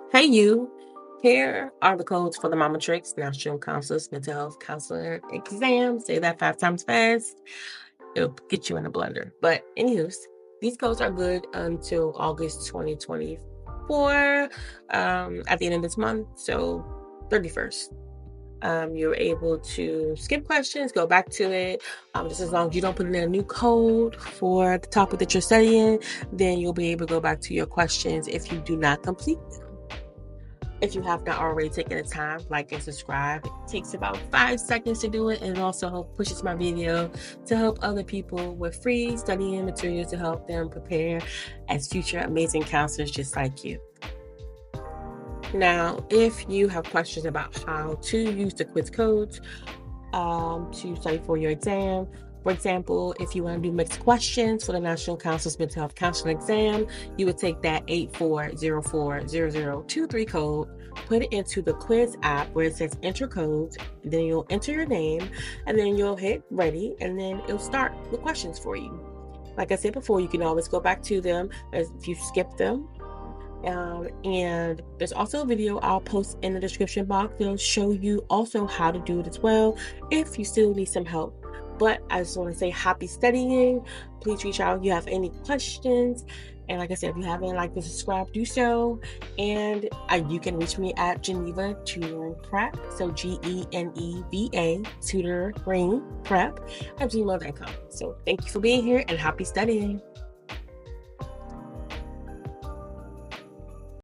Hey, you. Here are the codes for the Mometrix National Counselor's Mental Health Counselor exam. Say that 5 times fast. It'll get you in a blender. But, anywho's, these codes are good until August 2024, at the end of this month, so 31st. You're able to skip questions, go back to it. Just as long as you don't put in a new code for the topic that you're studying, then you'll be able to go back to your questions if you do not complete them. If you have not already taken the time, like and subscribe. It takes about 5 seconds to do it, and it also pushes my video to help other people with free studying materials to help them prepare as future amazing counselors just like you. Now, if you have questions about how to use the quiz codes to study for your exam, for example, if you want to do mixed questions for the National Counselor's Mental Health Counseling exam, you would take that 84040023 code, put it into the quiz app where it says enter codes, then you'll enter your name, and then you'll hit ready, and then it'll start the questions for you. Like I said before, you can always go back to them if you skip them. And there's also a video I'll post in the description box that'll show you also how to do it as well if you still need some help. But I just want to say happy studying. Please reach out if you have any questions. And like I said, if you haven't liked and subscribed, do so. And you can reach me at Geneva Tutoring Prep. So GENEVA Tutoring Prep at gmail.com. So thank you for being here and happy studying.